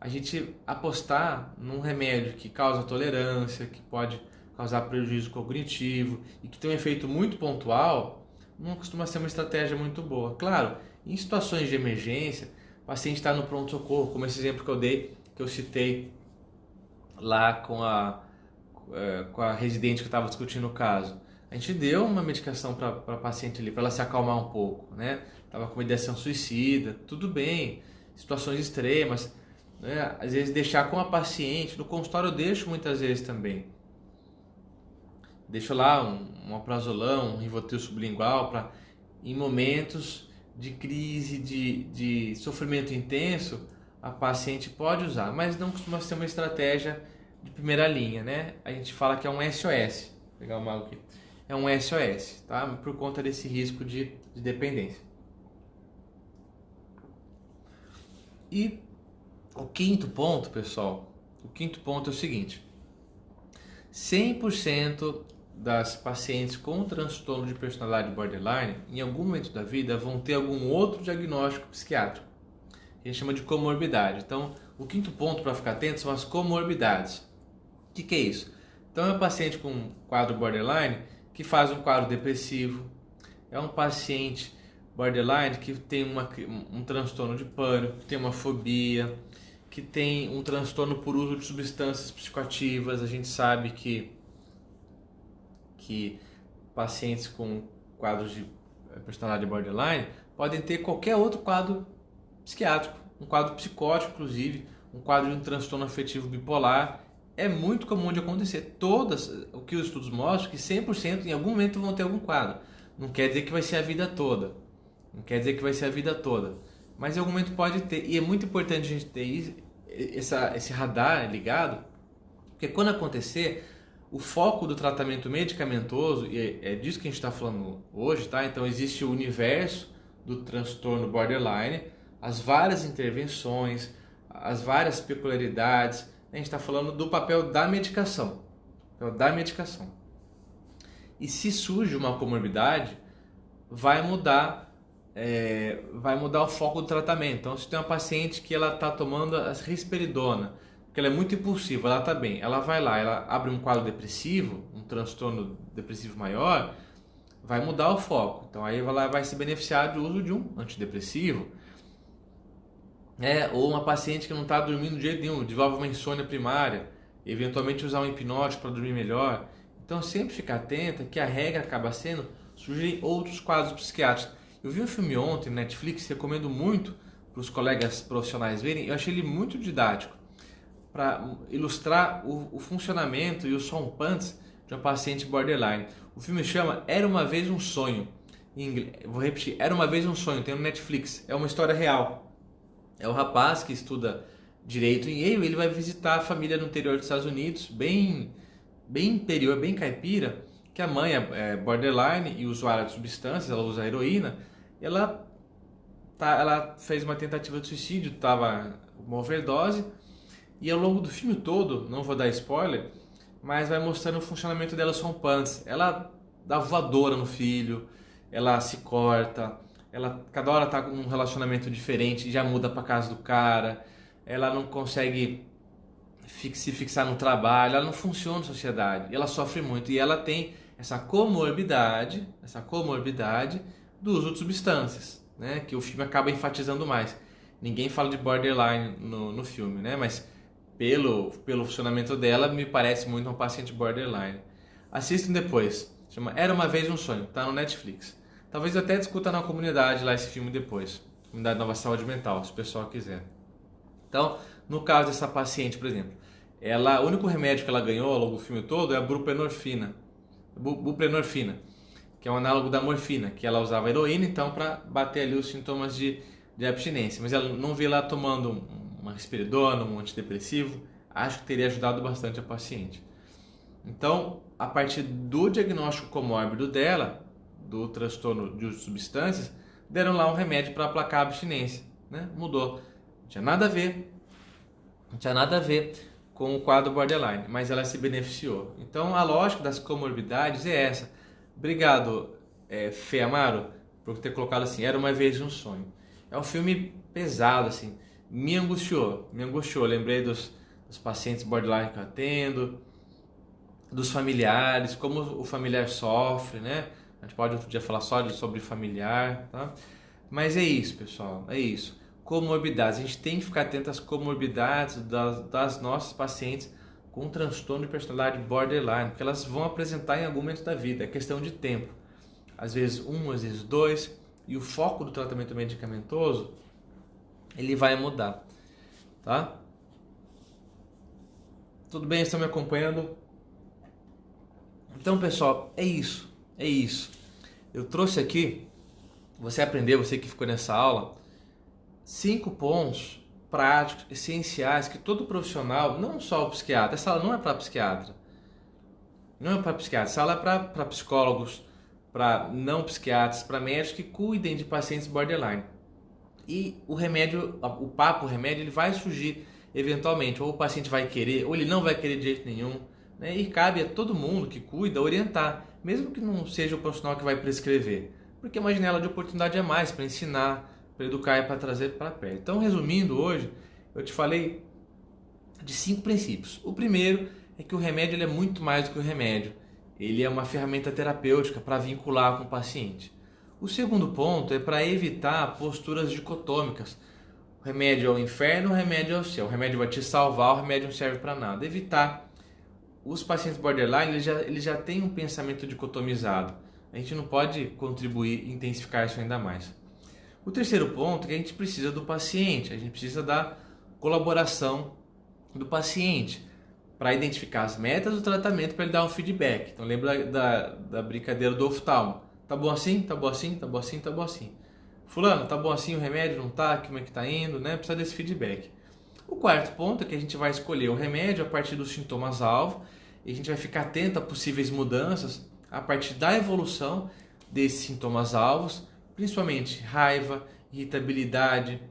a gente apostar num remédio que causa tolerância, que pode causar prejuízo cognitivo e que tem um efeito muito pontual, não costuma ser uma estratégia muito boa. Claro, em situações de emergência, o paciente está no pronto-socorro, como esse exemplo que eu citei lá com a residente que eu estava discutindo o caso. A gente deu uma medicação para a paciente ali, para ela se acalmar um pouco, né? Estava com uma ideação suicida, tudo bem, situações extremas, né? Às vezes deixar com a paciente, no consultório eu deixo muitas vezes também. Deixo lá um alprazolam, um Rivotril sublingual, para em momentos de crise, de sofrimento intenso, a paciente pode usar, mas não costuma ser uma estratégia de primeira linha, né? A gente fala que é um SOS, vou pegar uma água aqui. É um SOS, tá? Por conta desse risco de dependência. E o quinto ponto, pessoal, é o seguinte: 100% das pacientes com transtorno de personalidade borderline, em algum momento da vida, vão ter algum outro diagnóstico psiquiátrico. A gente chama de comorbidade. Então, o quinto ponto para ficar atento são as comorbidades. O que é isso? Então, é um paciente com quadro borderline que faz um quadro depressivo, é um paciente borderline que tem um transtorno de pânico, que tem uma fobia, que tem um transtorno por uso de substâncias psicoativas. A gente sabe que pacientes com quadros de personalidade borderline podem ter qualquer outro quadro psiquiátrico, um quadro psicótico, inclusive, um quadro de um transtorno afetivo bipolar. É muito comum de acontecer. O que os estudos mostram, que 100% em algum momento vão ter algum quadro. Não quer dizer que vai ser a vida toda. Mas em algum momento pode ter. E é muito importante a gente ter esse radar ligado, porque quando acontecer, o foco do tratamento medicamentoso, e é disso que a gente está falando hoje, tá? Então existe o universo do transtorno borderline, as várias intervenções, as várias peculiaridades. A gente está falando do papel da medicação. E se surge uma comorbidade, vai mudar vai mudar o foco do tratamento. Então, se tem uma paciente que ela está tomando a risperidona, porque ela é muito impulsiva, ela está bem, ela vai lá, ela abre um quadro depressivo, um transtorno depressivo maior, vai mudar o foco. Então, aí ela vai se beneficiar do uso de um antidepressivo. Ou uma paciente que não está dormindo de jeito nenhum, desenvolve uma insônia primária, eventualmente usar um hipnótico para dormir melhor. Então, sempre ficar atenta que a regra acaba sendo surgirem outros quadros psiquiátricos. Eu vi um filme ontem no Netflix, recomendo muito para os colegas profissionais verem. Eu achei ele muito didático para ilustrar o funcionamento e os rompantes de uma paciente borderline. O filme chama Era Uma Vez um Sonho. Vou repetir, Era Uma Vez um Sonho, tem no Netflix. É uma história real. É o rapaz que estuda direito em Yale, ele vai visitar a família no interior dos Estados Unidos, bem interior, bem caipira, que a mãe é borderline e usuária de substâncias, ela usa heroína. Ela fez uma tentativa de suicídio, estava com uma overdose, e ao longo do filme todo, não vou dar spoiler, mas vai mostrando o funcionamento delas rompantes. Ela dá voadora no filho, ela se corta, ela cada hora está com um relacionamento diferente, já muda para casa do cara, ela não consegue se fixar no trabalho, ela não funciona na sociedade, ela sofre muito e ela tem essa comorbidade do uso de substâncias, né? Que o filme acaba enfatizando mais. Ninguém fala de borderline no filme, né? Mas pelo funcionamento dela, me parece muito uma paciente borderline. Assistam depois, chama Era Uma Vez um Sonho, tá no Netflix. Talvez eu até discuta na comunidade lá esse filme depois, comunidade Nova Saúde Mental, se o pessoal quiser. Então, no caso dessa paciente, por exemplo, o único remédio que ela ganhou ao longo do filme todo é a buprenorfina, que é um análogo da morfina, que ela usava heroína, então, para bater ali os sintomas de abstinência. Mas ela não vê lá tomando uma risperidona, um antidepressivo, acho que teria ajudado bastante a paciente. Então, a partir do diagnóstico comórbido dela, do transtorno de uso de substâncias, deram lá um remédio para aplacar a abstinência, né? Mudou. Não tinha nada a ver com o quadro borderline, mas ela se beneficiou. Então, a lógica das comorbidades é essa. Obrigado, Fê Amaro, por ter colocado assim, Era Uma Vez um Sonho. É um filme pesado, assim, me angustiou. Lembrei dos pacientes borderline que eu atendo, dos familiares, como o familiar sofre, né? A gente pode outro dia falar só sobre familiar, tá? Mas é isso, pessoal, é isso. Comorbidades, a gente tem que ficar atento às comorbidades das nossas pacientes com transtorno de personalidade borderline, porque elas vão apresentar em algum momento da vida, é questão de tempo. Às vezes um, às vezes dois, e o foco do tratamento medicamentoso, ele vai mudar, tá? Tudo bem? Estão me acompanhando? Então, pessoal, é isso. Eu trouxe aqui, você que ficou nessa aula, 5 pontos práticos, essenciais, que todo profissional, não só o psiquiatra, essa aula não é para psiquiatra, essa aula é para psicólogos, para não psiquiatras, para médicos que cuidem de pacientes borderline. E o remédio, o remédio, ele vai surgir eventualmente, ou o paciente vai querer, ou ele não vai querer de jeito nenhum, né? E cabe a todo mundo que cuida orientar, mesmo que não seja o profissional que vai prescrever, porque é uma janela de oportunidade a mais para ensinar, para educar e para trazer para perto. Então, resumindo, hoje eu te falei de 5 princípios. O primeiro é que o remédio ele é muito mais do que o remédio. Ele é uma ferramenta terapêutica para vincular com o paciente. O segundo ponto é para evitar posturas dicotômicas. O remédio é o inferno, o remédio é o céu. O remédio vai te salvar, o remédio não serve para nada. Evitar. Os pacientes borderline eles já têm um pensamento dicotomizado. A gente não pode contribuir e intensificar isso ainda mais. O terceiro ponto é que a gente precisa do paciente, a gente precisa da colaboração do paciente para identificar as metas do tratamento para ele dar um feedback. Então lembra da brincadeira do oftalmo. Tá bom assim? Tá bom assim? Tá bom assim? Tá bom assim. Fulano, tá bom assim o remédio? Não tá? Como é que tá indo? Né? Precisa desse feedback. O quarto ponto é que a gente vai escolher o remédio a partir dos sintomas-alvo e a gente vai ficar atento a possíveis mudanças a partir da evolução desses sintomas-alvos, principalmente raiva, irritabilidade,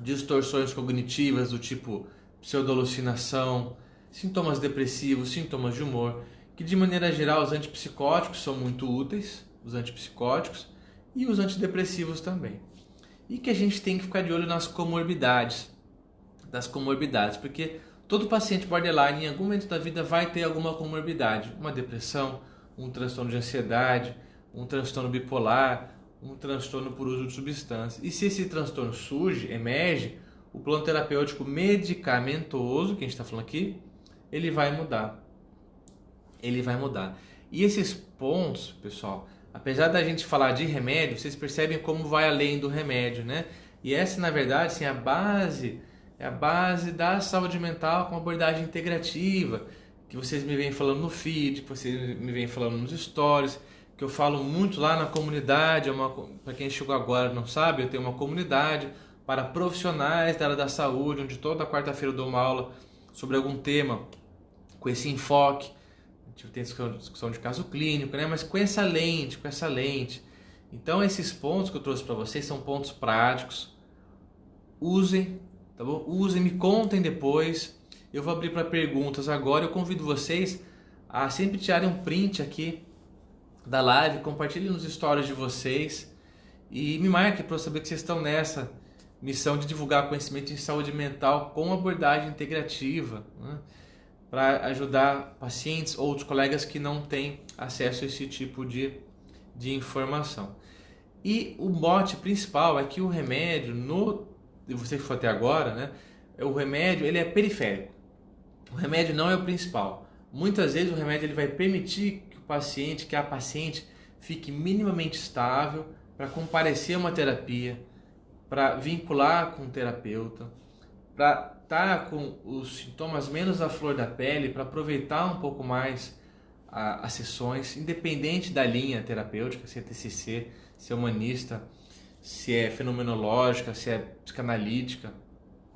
distorções cognitivas do tipo pseudoalucinação, sintomas depressivos, sintomas de humor, que de maneira geral os antipsicóticos são muito úteis, os antipsicóticos, e os antidepressivos também. E que a gente tem que ficar de olho nas comorbidades, porque todo paciente borderline em algum momento da vida vai ter alguma comorbidade, uma depressão, um transtorno de ansiedade, um transtorno bipolar, um transtorno por uso de substâncias. E se esse transtorno surge, emerge, o plano terapêutico medicamentoso, que a gente está falando aqui, ele vai mudar. E esses pontos, pessoal, apesar da gente falar de remédio, vocês percebem como vai além do remédio, né? E essa, na verdade, sim, é a base da saúde mental com abordagem integrativa, que vocês me vêm falando no feed, que vocês me vêm falando nos stories, que eu falo muito lá na comunidade. Para quem chegou agora e não sabe, eu tenho uma comunidade para profissionais da área da saúde, onde toda quarta-feira eu dou uma aula sobre algum tema com esse enfoque. A gente tem discussão de caso clínico, né? Mas com essa lente. Então esses pontos que eu trouxe para vocês são pontos práticos. Usem, tá bom? Usem, me contem depois. Eu vou abrir para perguntas agora. Eu convido vocês a sempre tirarem um print aqui da live, compartilhem nos stories de vocês e me marquem para eu saber que vocês estão nessa missão de divulgar conhecimento em saúde mental com abordagem integrativa, né? Para ajudar pacientes ou outros colegas que não têm acesso a esse tipo de informação. E o mote principal é que o remédio, você que foi até agora, né? O remédio ele é periférico. O remédio não é o principal. Muitas vezes o remédio ele vai permitir que a paciente fique minimamente estável para comparecer a uma terapia, para vincular com o terapeuta, para estar com os sintomas menos à flor da pele, para aproveitar um pouco mais as sessões, independente da linha terapêutica, se é TCC, se é humanista, se é fenomenológica, se é psicanalítica.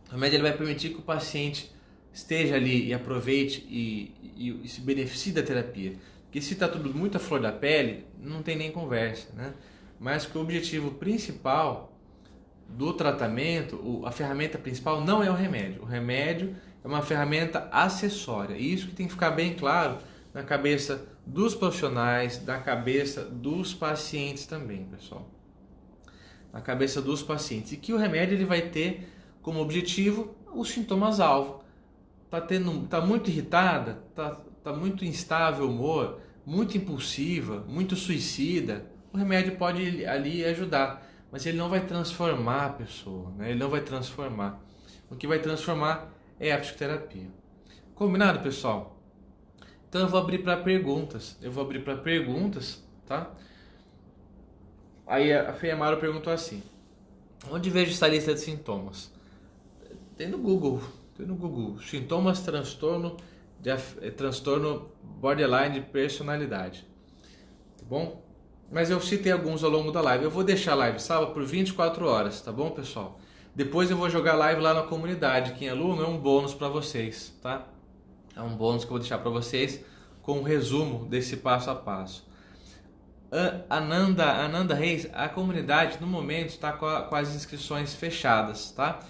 O remédio ele vai permitir que o paciente esteja ali e aproveite e se beneficie da terapia. Porque se está tudo muito à flor da pele, não tem nem conversa, né? Mas que o objetivo principal do tratamento, a ferramenta principal não é o remédio. O remédio é uma ferramenta acessória. E isso que tem que ficar bem claro na cabeça dos profissionais, da cabeça dos pacientes também, pessoal. Na cabeça dos pacientes. E que o remédio ele vai ter como objetivo os sintomas-alvo. Tá muito irritada, tá muito instável o humor, muito impulsiva, muito suicida, o remédio pode ali ajudar, mas ele não vai transformar a pessoa, né? Ele não vai transformar. O que vai transformar é a psicoterapia. Combinado, pessoal? Então eu vou abrir para perguntas. Tá? Aí a Feiamaro perguntou assim: onde vejo essa lista de sintomas? Tem no Google. Sintomas, transtorno borderline de personalidade. Tá bom? Mas eu citei alguns ao longo da live. Eu vou deixar a live salva por 24 horas, tá bom, pessoal? Depois eu vou jogar live lá na comunidade. Quem é aluno é um bônus para vocês, tá? É um bônus que eu vou deixar para vocês com um resumo desse passo a passo. Ananda Reis, a comunidade no momento está com as inscrições fechadas, tá?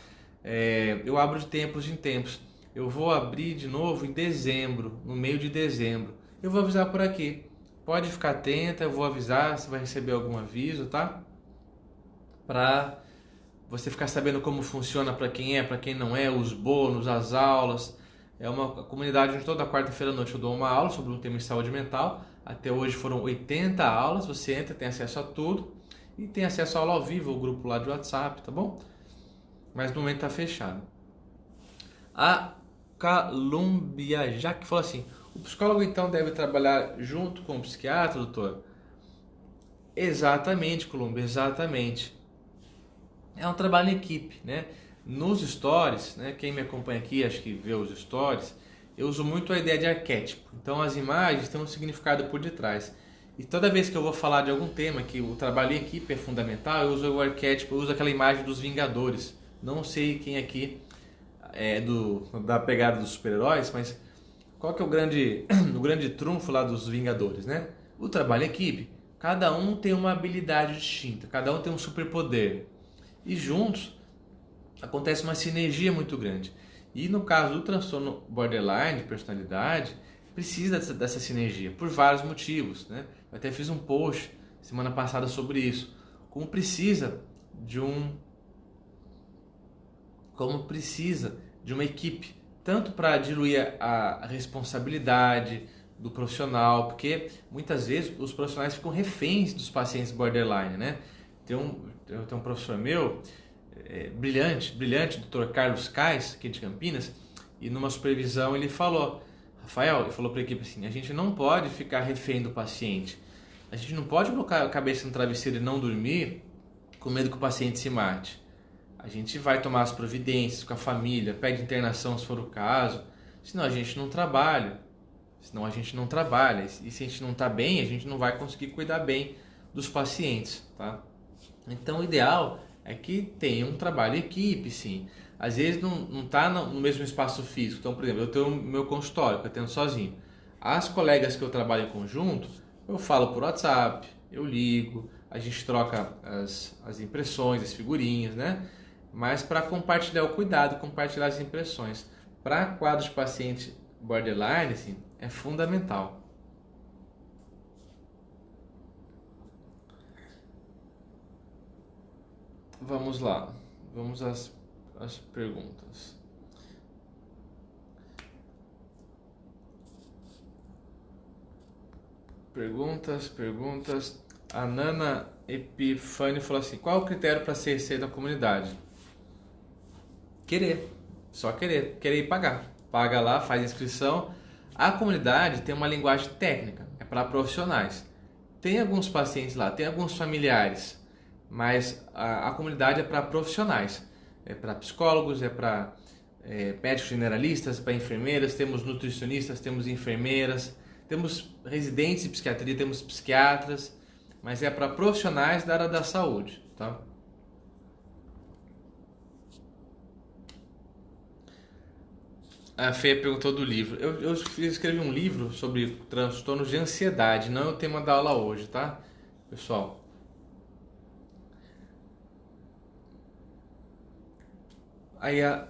Eu abro de tempos em tempos. Eu vou abrir de novo em dezembro, no meio de dezembro. Eu vou avisar por aqui. Pode ficar atenta, eu vou avisar, você vai receber algum aviso, tá? Para você ficar sabendo como funciona para quem não é, os bônus, as aulas. É uma comunidade onde toda quarta-feira à noite eu dou uma aula sobre um tema de saúde mental. Até hoje foram 80 aulas, você entra, tem acesso a tudo. E tem acesso à aula ao vivo, o grupo lá de WhatsApp, tá bom? Mas no momento está fechado. A Columbia Jaque falou assim: o psicólogo então deve trabalhar junto com o psiquiatra, doutor? Exatamente, Columbia, exatamente. É um trabalho em equipe, né? Nos stories, né? Quem me acompanha aqui, acho que vê os stories, eu uso muito a ideia de arquétipo. Então as imagens têm um significado por detrás. E toda vez que eu vou falar de algum tema que o trabalho em equipe é fundamental, eu uso o arquétipo, eu uso aquela imagem dos Vingadores. Não sei quem aqui é da pegada dos super-heróis, mas qual que é o grande trunfo lá dos Vingadores, né? O trabalho em equipe. Cada um tem uma habilidade distinta, cada um tem um superpoder. E juntos acontece uma sinergia muito grande. E no caso do transtorno borderline de personalidade, precisa dessa sinergia por vários motivos, né? Eu até fiz um post semana passada sobre isso. como precisa de uma equipe, tanto para diluir a responsabilidade do profissional, porque muitas vezes os profissionais ficam reféns dos pacientes borderline, né? Tem um professor meu, brilhante, Dr. Carlos Kais, aqui de Campinas, e numa supervisão ele falou, Rafael, ele falou para a equipe assim, a gente não pode ficar refém do paciente, a gente não pode colocar a cabeça no travesseiro e não dormir com medo que o paciente se mate. A gente vai tomar as providências com a família, pede internação se for o caso, senão a gente não trabalha. E se a gente não está bem, a gente não vai conseguir cuidar bem dos pacientes, tá? Então o ideal é que tenha um trabalho em equipe, sim. Às vezes não está no mesmo espaço físico. Então, por exemplo, eu tenho o meu consultório, que eu atendo sozinho. As colegas que eu trabalho em conjunto, eu falo por WhatsApp, eu ligo, a gente troca as impressões, as figurinhas, né? Mas para compartilhar o cuidado, compartilhar as impressões. Para quadros de paciente borderline, assim, é fundamental. Vamos lá, vamos às perguntas. Perguntas. A Nana Epifânio falou assim, qual o critério para ser receita da comunidade? Querer, só querer e pagar. Paga lá, faz inscrição. A comunidade tem uma linguagem técnica, é para profissionais. Tem alguns pacientes lá, tem alguns familiares, mas a comunidade é para profissionais. É para psicólogos, é para médicos generalistas, para enfermeiras, temos nutricionistas, temos enfermeiras, temos residentes de psiquiatria, temos psiquiatras, mas é para profissionais da área da saúde, tá? A Fê perguntou do livro. Eu escrevi um livro sobre transtornos de ansiedade, não é o tema da aula hoje, tá, pessoal? Aí a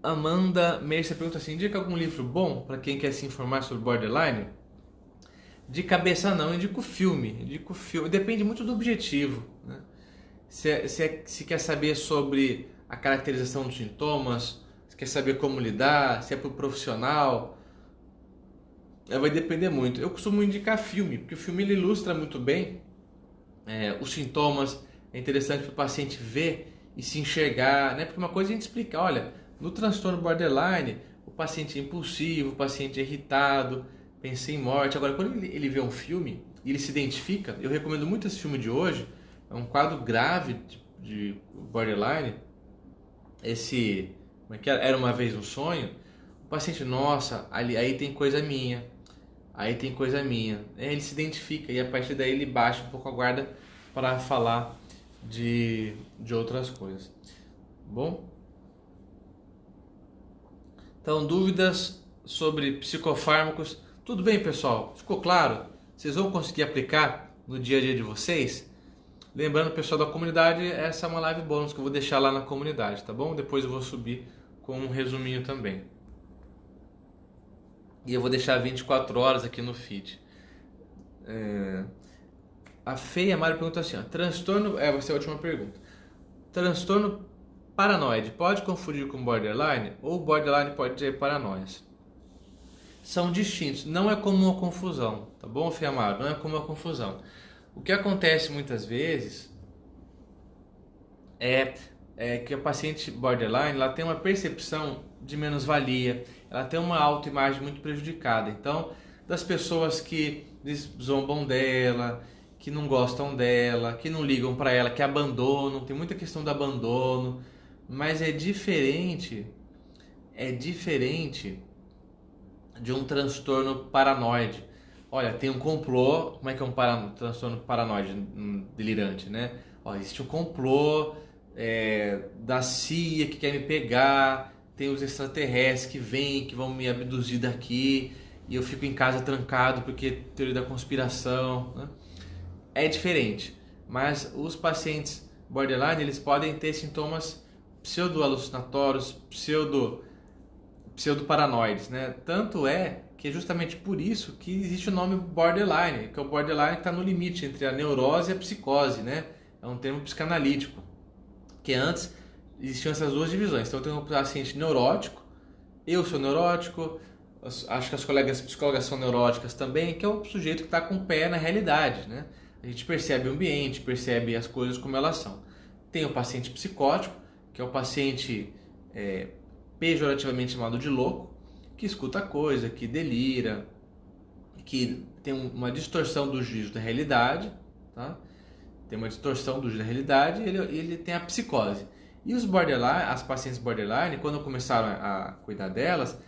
Amanda Mercer pergunta assim, indica algum livro bom para quem quer se informar sobre borderline? De cabeça não, indico filme. Depende muito do objetivo, né? Se quer saber sobre a caracterização dos sintomas, se quer saber como lidar, se é para o profissional, vai depender muito. Eu costumo indicar filme, porque o filme ele ilustra muito bem os sintomas, é interessante para o paciente ver e se enxergar, né? Porque uma coisa é a gente explica, olha, no transtorno borderline, o paciente é impulsivo, o paciente é irritado, pensa em morte. Agora, quando ele vê um filme e ele se identifica, eu recomendo muito esse filme de hoje, é um quadro grave de borderline, como é que era uma vez um sonho, o paciente, nossa, aí tem coisa minha, ele se identifica e a partir daí ele baixa um pouco a guarda para falar de outras coisas. Bom? Então, dúvidas sobre psicofármacos. Tudo bem, pessoal? Ficou claro? Vocês vão conseguir aplicar no dia a dia de vocês? Lembrando, pessoal da comunidade, essa é uma live bônus que eu vou deixar lá na comunidade, tá bom? Depois eu vou subir com um resuminho também. E eu vou deixar 24 horas aqui no feed. A Feia Mário pergunta assim, ó, transtorno... vai ser a última pergunta. Transtorno paranoide pode confundir com borderline? Ou borderline pode ter paranoias? São distintos, não é comum a confusão, tá bom, Feia Mário? Não é comum a confusão. O que acontece muitas vezes é que a paciente borderline ela tem uma percepção de menos-valia, ela tem uma autoimagem muito prejudicada. Então, das pessoas que zombam dela, que não gostam dela, que não ligam para ela, que abandonam, tem muita questão do abandono, mas é diferente de um transtorno paranoide. Olha, tem um complô, como é que é um transtorno paranoide delirante, né? Existe um complô da CIA que quer me pegar, tem os extraterrestres que vêm, que vão me abduzir daqui, e eu fico em casa trancado porque teoria da conspiração, né? É diferente, mas os pacientes borderline, eles podem ter sintomas pseudo-alucinatórios, pseudo-paranoides, né? Tanto é que é justamente por isso que existe o nome borderline, que é o borderline que está no limite entre a neurose e a psicose, né? é um termo psicanalítico, que antes existiam essas duas divisões. Então eu tenho um paciente neurótico, eu sou neurótico, acho que as colegas psicólogas são neuróticas também, que é o sujeito que está com o pé na realidade, né? A gente percebe o ambiente, percebe as coisas como elas são. Tem o paciente psicótico, que é o paciente pejorativamente chamado de louco, que escuta coisa, que delira, que tem uma distorção do juízo da realidade, tá? Tem uma distorção do juízo da realidade e ele tem a psicose. E as pacientes borderline, quando começaram a cuidar delas,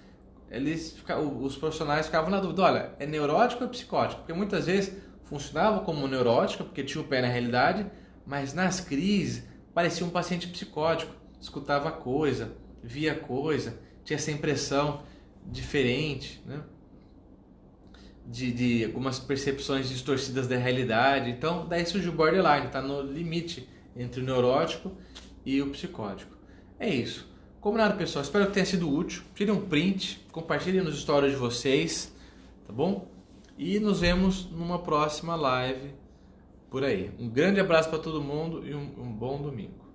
os profissionais ficavam na dúvida, olha, é neurótico ou é psicótico? Porque muitas vezes funcionava como neurótico, porque tinha o pé na realidade, mas nas crises parecia um paciente psicótico, escutava coisa, via coisa, tinha essa impressão diferente, né? De algumas percepções distorcidas da realidade. Então, daí surge o borderline, está no limite entre o neurótico e o psicótico. É isso. Combinado, pessoal? Espero que tenha sido útil. Tirem um print, compartilhem nos stories de vocês, tá bom? E nos vemos numa próxima live por aí. Um grande abraço para todo mundo e um bom domingo.